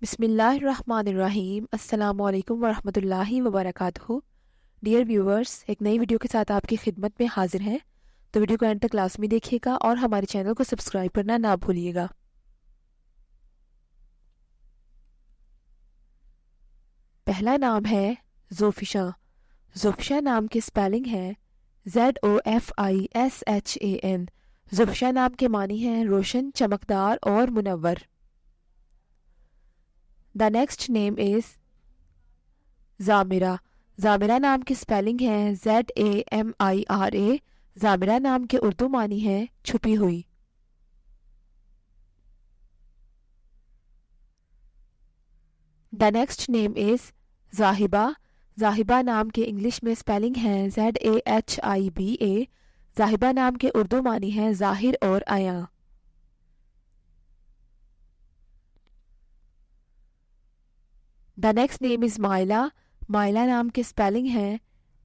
بسم اللہ الرحمن الرحیم۔ السلام علیکم ورحمۃ اللہ وبرکاتہ۔ ڈیئر ویورز، ایک نئی ویڈیو کے ساتھ آپ کی خدمت میں حاضر ہیں، تو ویڈیو کو اینڈ تک لازمی دیکھیے گا اور ہمارے چینل کو سبسکرائب کرنا نہ بھولیے گا۔ پہلا نام ہے زوفشاں۔ زوفشاں نام کی سپیلنگ ہے ZOFISHAN۔ زوفشاں نام کے معنی ہیں روشن، چمکدار اور منور۔ The next name is زامرہ۔ زامرہ نام کی سپیلنگ ہے ZAMIRA۔ زامرہ نام کے اردو معنی ہے چھپی ہوئی۔ The next name is زاہبہ۔ زاہبہ نام کے انگلش میں سپیلنگ ہے ZAHIBA۔ زاہبہ نام کے اردو معنی ہے ظاہر اور عیاں۔ The next name is مائلہ۔ مائلہ نام کی سپیلنگ ہے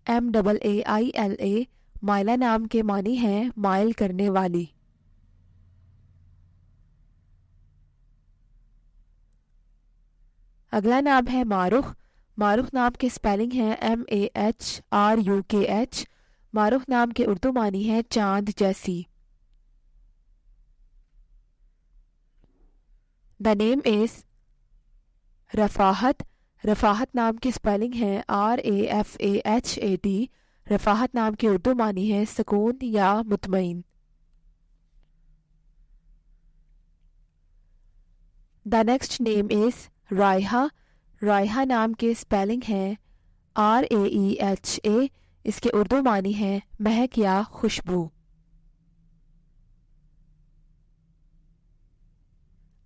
MAAILA۔ مائلہ نام کے معنی ہیں مائل کرنے والی۔ اگلا نام ہے مارخ۔ مارخ نام کی سپیلنگ ہے MAHRUKH۔ مارخ نام کے اردو معنی ہے چاند جیسی۔ The name is رفاحت۔ رفاحت نام کی سپیلنگ ہے RAFAHAT۔ رفاحت نام کے اردو معنی ہے سکون یا مطمئن۔ The next name is رائحہ۔ رائحہ نام کی سپیلنگ ہے RAEHA۔ اس کے اردو معنی ہے مہک یا خوشبو۔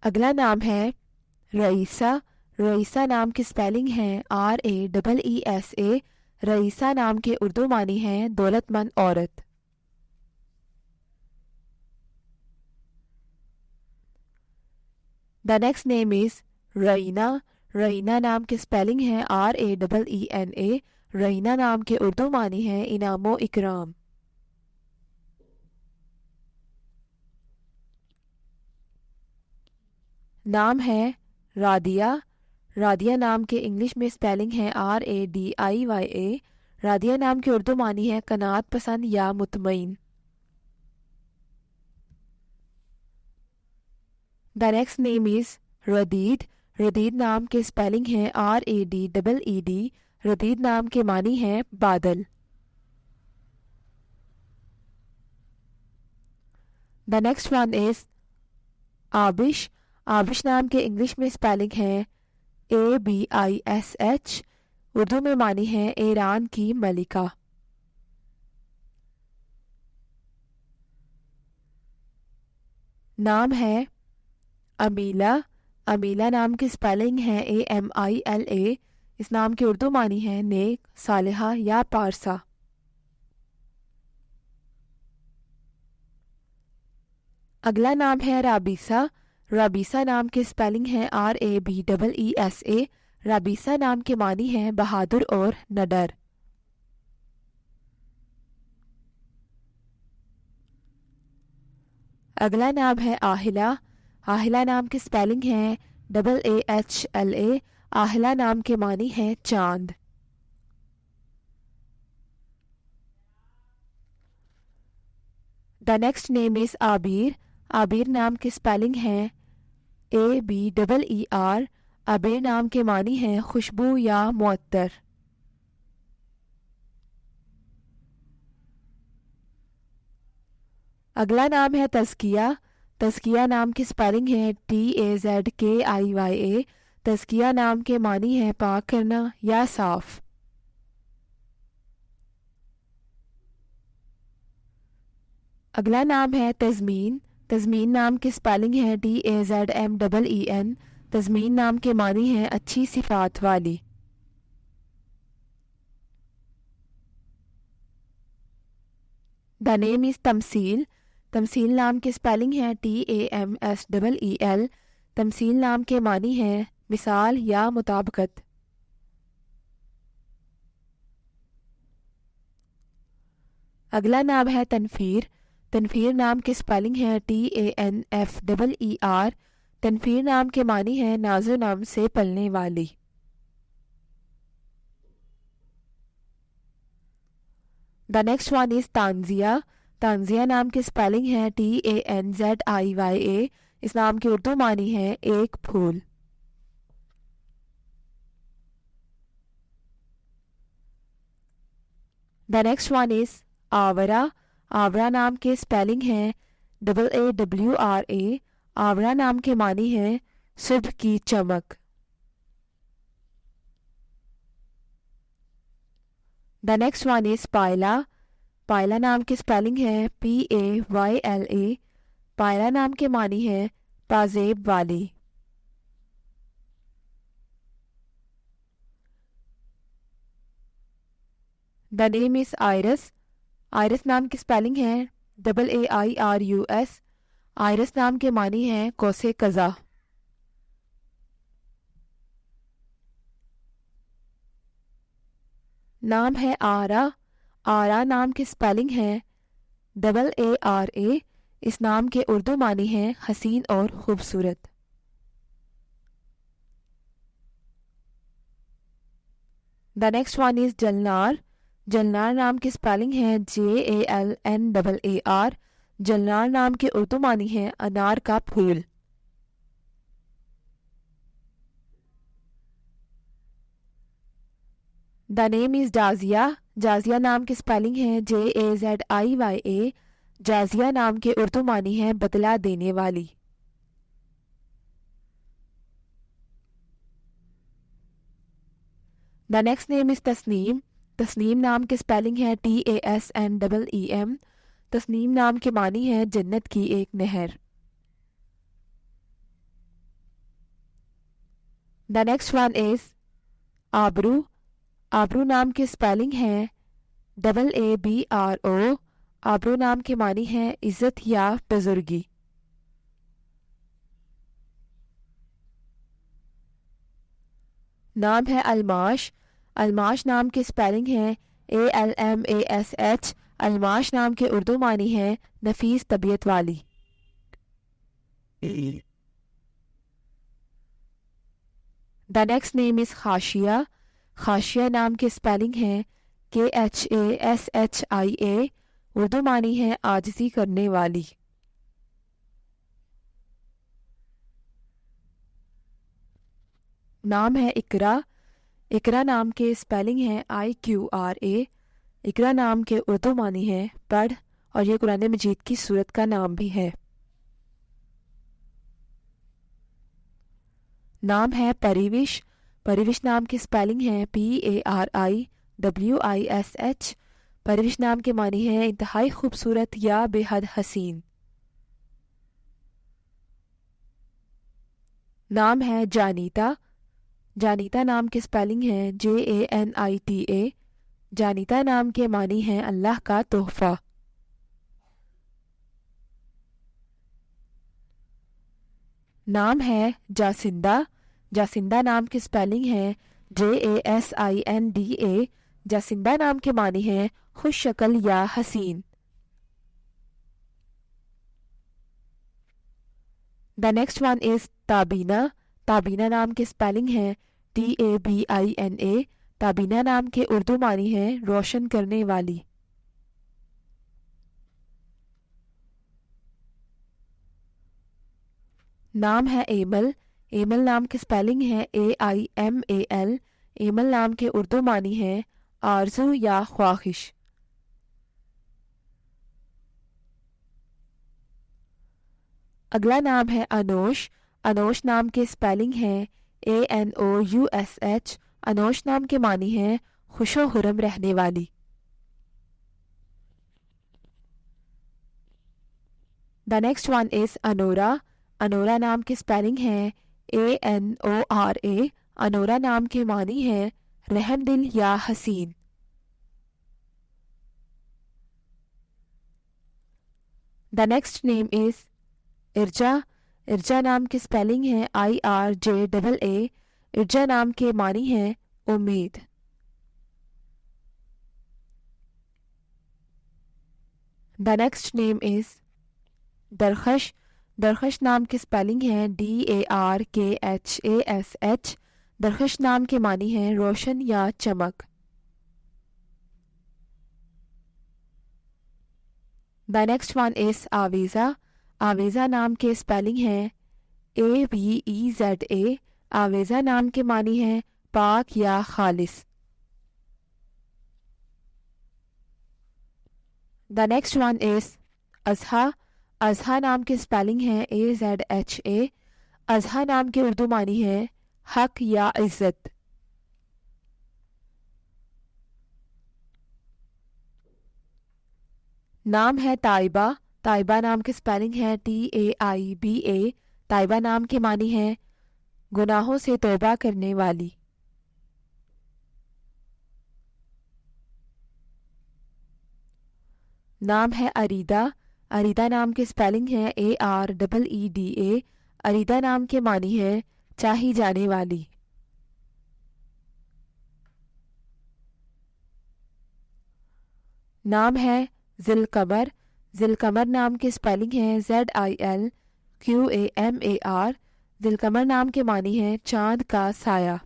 اگلا نام ہے رئیسہ۔ رئیسہ نام کی سپیلنگ ہے RAEESA۔ رئیسہ نام کے اردو معنی ہے دولت مند عورت۔ The next name is رعینہ۔ رعینہ نام کی سپیلنگ ہے RAEENA۔ رعینہ نام کے اردو معنی ہے انعام و اکرام۔ نام ہے رادیہ۔ رادیہ نام کے انگلش میں سپیلنگ ہے RADIYA۔ رادیہ نام کے اردو معنی ہے قناعت پسند یا مطمئن۔ The next name is ردید۔ ردید نام کے سپیلنگ ہے RADEED۔ ردید نام کے معنی ہے بادل۔ The next one is آبش۔ آبش نام کے انگلش میں سپیلنگ ہے ABISH۔ اردو میں معنی ہے ایران کی ملکہ۔ نام ہے امیلہ۔ امیلہ نام کی سپیلنگ ہے AMILA۔ اس نام کے اردو معنی ہے نیک، صالحہ یا پارسا۔ اگلا نام ہے رابیسہ۔ رابیسہ نام کی سپیلنگ ہے RABEESA۔ رابیسہ نام کے معنی ہے بہادر اور نڈر۔ اگلا نام ہے آہلہ۔ آہلہ نام کی سپیلنگ ہے AAHLA۔ آہلہ نام کے معنی ہے چاند۔ The next name is عابیر۔ عابیر نام کی سپیلنگ ہے ABEER۔ عابیر نام کے معنی ہے خوشبو یا معطر۔ اگلا نام ہے تزکیہ۔ تزکیہ نام کی سپیلنگ ہے TAZKIYA۔ تزکیہ نام کے معنی ہے پاک کرنا یا صاف۔ اگلا نام ہے تضمین۔ تضمین نام کی سپیلنگ ہے TAZMEEN۔ تضمین نام کے معنی ہے اچھی صفات والی۔ The name is تمثیل۔ تمثیل نام کی سپیلنگ ہے TAMSEEL۔ تمثیل نام کے معنی ہے مثال یا مطابقت۔ اگلا نام ہے تنفیر۔ تنفیر نام کی سپیلنگ ہے TANFEER۔ تنفیر نام کے معنی ہے نازو نام سے پلنے والی. The next one is تانزیہ. تانزیہ نام کی سپیلنگ ہے TANZIYA. اس نام کی اردو معنی ہے ایک پھول. The next one is Auro. Auro نام کی سپیلنگ ہے AAWRA. آورا نام کے معنی ہے صبح کی چمک. The next one is پائلا. پائلا نام کی سپیلنگ ہے PAYLA. پائلا نام کے معنی ہے پازیب والی. The name is Iris. Iris نام کی سپیلنگ ہے AAIRUS. آئرس نام کے معنی ہے قوس قزح. نام ہے آرا. آرا نام کی سپیلنگ ہے AARA. اس نام کے اردو معنی ہے حسین اور خوبصورت. The next one is جلنار. جلنار نام کی سپیلنگ ہے JALNAAR. جلنار نام کے اردو معنی ہے انار کا پھول. The name is جازیہ. جازیہ نام کی سپیلنگ ہے JAZIYA. جازیہ نام کے اردو معنی ہے بتلا دینے والی. The next name is Tasnim. Tasnim نام کی سپیلنگ ہے TASNEEM. تسنیم نام کے معنی ہے جنت کی ایک نہر. The next one is آبرو. آبرو نام کی سپیلنگ ہے AABRO. آبرو نام کے معنی ہے عزت یا بزرگی. نام ہے الماش. الماش نام کی سپیلنگ ہے ALMASH. الماش نام کے اردو معنی ہے نفیس طبیعت والی. The next name is خاشیہ. خاشیہ نام کی سپیلنگ ہے KHASHIA. اردو معنی ہے عاجزی کرنے والی. نام ہے اقرا. اقرا نام کے سپیلنگ ہے IQRA. اقرا نام کے اردو معنی ہے پڑھ اور یہ قرآن مجید کی سورت کا نام بھی ہے. نام ہے پریوش. پریوش نام کی سپیلنگ ہے PARIWISH. پریوش نام کے معنی ہے انتہائی خوبصورت یا بے حد حسین. نام ہے جانیتا. جانیتا نام کی سپیلنگ ہے JANITA. جانیتا نام کے معنی ہے اللہ کا تحفہ. نام ہے جاسندہ. جاسندہ نام کی سپیلنگ ہے JASINDA. جاسندہ نام کے معنی ہے خوش شکل یا حسین. The next one is تابینہ. تابینہ نام کی سپیلنگ ہے TABINA. تابینہ نام کے اردو معنی ہے روشن کرنے والی. نام ہے ایمل. ایمل نام کی سپیلنگ ہے AIMAL. ایمل نام کے اردو معنی ہے آرزو یا خواہش. اگلا نام ہے انوش. انوش نام کی سپیلنگ ہے ANOUSH. انوش نام کے معنی ہے خوش و خرم رہنے والی. The next one is Anwara. Anwara نام کی سپیلنگ ہے ANORA. انورا نام کے معنی ہے رحم دل یا حسین. The next name is Urja. Urja نام کی سپیلنگ ہے IRJAA. ارجا نام کے معنی ہے امید. The next name is درخش. درخش نام کی سپیلنگ ہے DARKHASH. درخش نام کے معنی ہیں روشن یا چمک. The next one is آویزہ. آویزہ نام کے سپیلنگ ہے AVEZA. آویزہ نام کے معنی ہیں پاک یا خالص. The next one is اضحیٰ. اضحیٰ نام کے سپیلنگ ہے AZHA. اضحیٰ نام کے اردو معنی ہے حق یا عزت. نام ہے طائبہ. طائبہ نام کی سپیلنگ ہے TAIBA. طائبہ نام کے معنی ہے گناہوں سے توبہ کرنے والی. نام ہے اریدہ. اریدہ نام کی سپیلنگ ہے AREEDA. اریدہ نام کے معنی ہے چاہی جانے والی. نام ہے ذوالقمر. ذوالقمر نام کی سپیلنگ ہے ZILQAMAR. ذوالقمر نام کے معنی ہے چاند کا سایہ.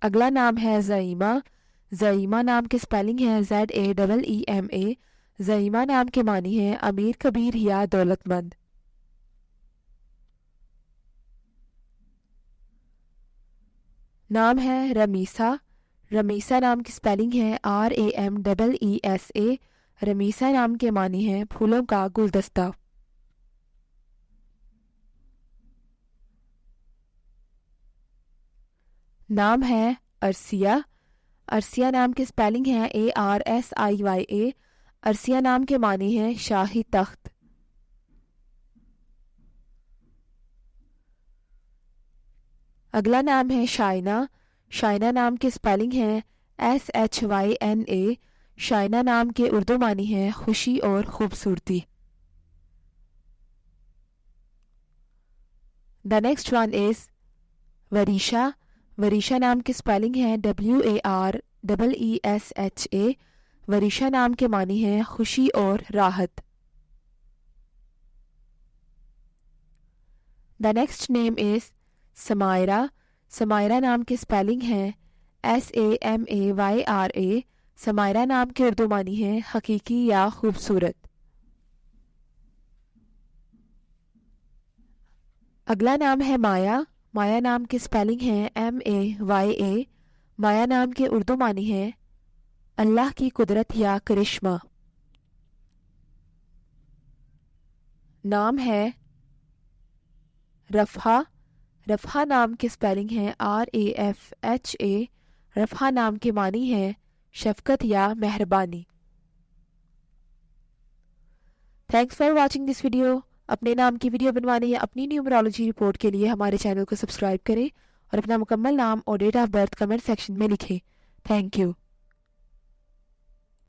اگلا نام ہے زعیمہ. زعیمہ نام کی سپیلنگ ہے ZAEEMA. زعیمہ نام کے معنی ہے امیر کبیر یا دولت مند. نام ہے رمیسہ. رمیسہ نام کی سپیلنگ ہے RAMEESA. رمیسہ نام کے معنی ہے پھولوں کا گلدستہ. نام ہے ارسیہ. ارسیہ نام کی سپیلنگ ہے ARSIYA. ارسیہ نام کے معنی ہے شاہی تخت. اگلا نام ہے شائنہ. شائنہ نام کی سپیلنگ ہے SHYNA. شائنہ نام کے اردو معنی ہے خوشی اور خوبصورتی. The next one is Varisha. Varisha نام کی سپیلنگ ہے WAREESHA. وریشہ نام کے معنی ہے خوشی اور راحت. The next name is سمائرہ. سمائرہ نام کی سپیلنگ ہے SAMAYRA. سمائرہ نام کے اردو معنی ہے حقیقی یا خوبصورت. اگلا نام ہے مایا. مایا نام کی سپیلنگ ہے MAYA. مایا نام کے اردو معنی ہے اللہ کی قدرت یا کرشمہ. نام ہے رفحہ. رفحہ نام کی سپیلنگ ہے RAFHA. رفحہ نام کے معنی ہے شفقت یا مہربانی. Thanks for watching this video. اپنے نام کی ویڈیو بنوانے یا اپنی نیومرالوجی رپورٹ کے لیے ہمارے چینل کو سبسکرائب کریں اور اپنا مکمل نام اور date of birth comment section میں لکھیں. Thank you.